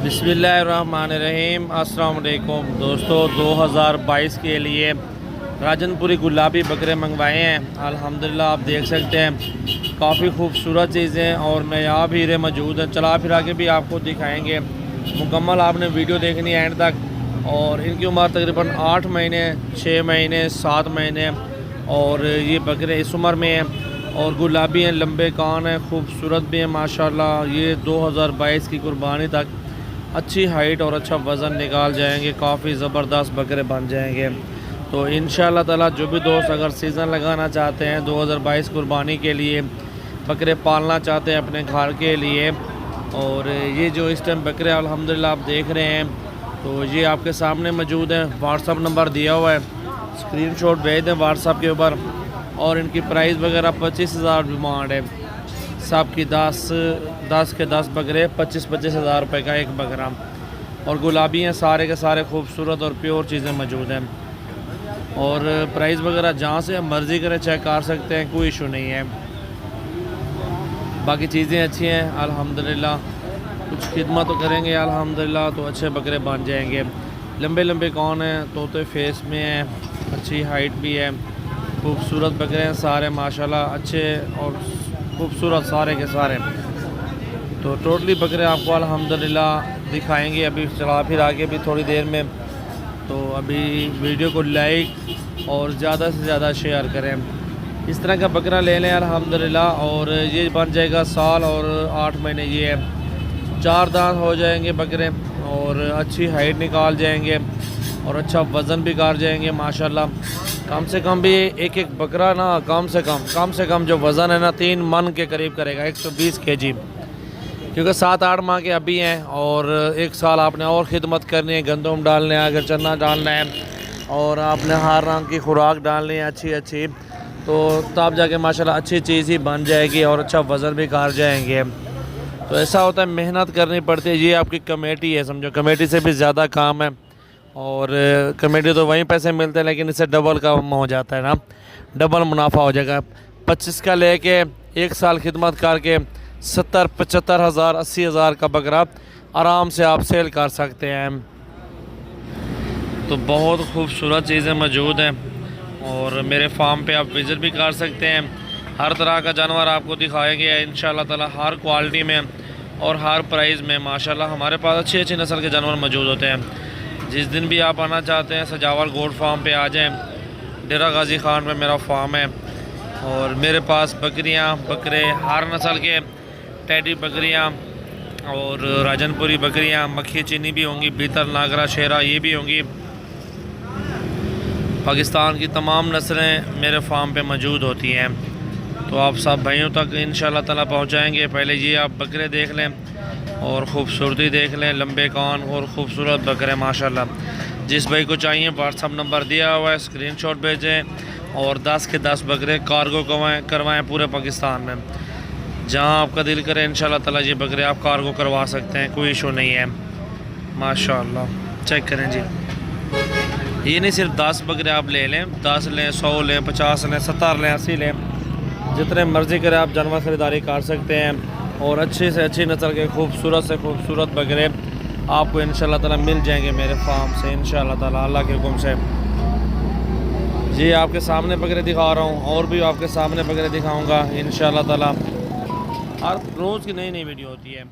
बिस्मिल्लाहिर्रहमानिर्रहीम। अस्सलाम वालेकुम दोस्तों, 2022 के लिए राजनपुरी गुलाबी बकरे मंगवाए हैं। अल्हम्दुलिल्लाह आप देख सकते हैं काफ़ी खूबसूरत चीज़ें और नायाब हीरे मौजूद हैं। चला फिरा के भी आपको दिखाएंगे। मुकम्मल आपने वीडियो देखनी है एंड तक। और इनकी उम्र तकरीबन 8 महीने, 6 महीने, 7 महीने और ये बकरे इस उम्र में हैं और गुलाबी हैं, लंबे कान हैं, खूबसूरत भी हैं माशाल्लाह। ये 2022 की कुर्बानी तक अच्छी हाइट और अच्छा वज़न निकाल जाएंगे, काफ़ी ज़बरदस्त बकरे बन जाएंगे। तो इंशाअल्लाह ताला जो भी दोस्त अगर सीज़न लगाना चाहते हैं 2022 कुर्बानी के लिए, बकरे पालना चाहते हैं अपने घर के लिए, और ये जो इस टाइम बकरे अल्हम्दुलिल्लाह आप देख रहे हैं तो ये आपके सामने मौजूद है। व्हाट्सअप नंबर दिया हुआ है, स्क्रीनशॉट भेज दें व्हाट्सअप के ऊपर। और इनकी प्राइस वगैरह 25,000 डिमांड है। सब की 10 के 10 बकरे 25-25 हज़ार रुपये का एक बकरा। और गुलाबी हैं, सारे के सारे खूबसूरत और प्योर चीज़ें मौजूद हैं। और प्राइस वगैरह जहाँ से मर्ज़ी करें चेक कर सकते हैं, कोई इशू नहीं है। बाकी चीज़ें अच्छी हैं अल्हम्दुलिल्लाह। कुछ खिदमत तो करेंगे अल्हम्दुलिल्लाह तो अच्छे बकरे बन जाएंगे। लंबे लंबे कौन हैं, तोते फेस में हैं, अच्छी हाइट भी है, खूबसूरत बकरे हैं सारे माशाल्लाह, अच्छे और खूबसूरत सारे के सारे। तो टोटली बकरे आपको अल्हम्दुलिल्लाह दिखाएंगे अभी चला फिर आगे भी थोड़ी देर में। तो अभी वीडियो को लाइक और ज़्यादा से ज़्यादा शेयर करें। इस तरह का बकरा ले लें अल्हम्दुलिल्लाह। और ये बन जाएगा साल और 8 महीने। ये है 4 दांत हो जाएंगे बकरे और अच्छी हाइट निकाल जाएंगे और अच्छा वज़न भी कर जाएंगे माशाल्लाह। कम से कम भी एक बकरा ना कम से कम जो वज़न है ना 3 मन के करीब करेगा, 120 kg। क्योंकि 7-8 माह के अभी हैं और 1 साल आपने और ख़िदमत करनी है, गंदम डालने है, अगर चना डालना है और आपने हर रंग की खुराक डालनी है अच्छी, तो तब जाके माशाल्लाह अच्छी चीज़ ही बन जाएगी और अच्छा वज़न भी कर जाएंगे। तो ऐसा होता है, मेहनत करनी पड़ती है। ये आपकी कमेटी है, समझो कमेटी से भी ज़्यादा काम है। और कमेटी तो वहीं पैसे मिलते हैं, लेकिन इससे डबल काम हो जाता है ना, डबल मुनाफा हो जाएगा। 25 का लेके 1 साल खिदमत करके 70-75 हज़ार 80 हज़ार का बकरा आराम से आप सेल कर सकते हैं। तो बहुत खूबसूरत चीज़ें मौजूद हैं और मेरे फार्म पे आप विज़िट भी कर सकते हैं। हर तरह का जानवर आपको दिखाएंगे इंशाअल्लाह ताला, हर क्वालिटी में और हर प्राइस में माशाल्लाह। हमारे पास अच्छी नस्ल के जानवर मौजूद होते हैं। जिस दिन भी आप आना चाहते हैं सजावल गोट फार्म पे आ जाएं। डेरा गाजी खान में मेरा फार्म है और मेरे पास बकरियां, बकरे, हर नस्ल के, टैडी बकरियां और राजनपुरी बकरियां, मक्खी चीनी भी होंगी, बीतर, नागरा, शेरा ये भी होंगी। पाकिस्तान की तमाम नस्लें मेरे फार्म पे मौजूद होती हैं। तो आप सब भाइयों तक इंशाअल्लाह ताला पहुंचाएंगे। पहले ये आप बकरे देख लें और ख़ूबसूरती देख लें, लंबे कान और ख़ूबसूरत बकरे माशाल्लाह। जिस भाई को चाहिए व्हाट्सअप नंबर दिया हुआ है, स्क्रीनशॉट भेजें और 10 के 10 बकरे कार्गो करवाएँ पूरे पाकिस्तान में। जहां आपका दिल करे इंशाअल्लाह ताला ये बकरे आप कार्गो करवा सकते हैं, कोई इशू नहीं है माशाल्लाह। चेक करें जी, ये नहीं सिर्फ 10 बकरे आप ले लें, 10 लें, 100 लें, 50 लें, 70 लें, 80 लें, जितने मर्ज़ी करें आप जानवर ख़रीदारी कर सकते हैं। और अच्छी से अच्छी नस्ल के खूबसूरत से खूबसूरत बकरे आपको इंशाअल्लाह ताला मिल जाएंगे मेरे फार्म से इंशाअल्लाह ताला, अल्लाह के हुक्म से। जी आपके सामने बकरे दिखा रहा हूँ और भी आपके सामने बकरे दिखाऊँगा इंशाअल्लाह ताला। हर रोज़ की नई वीडियो होती है।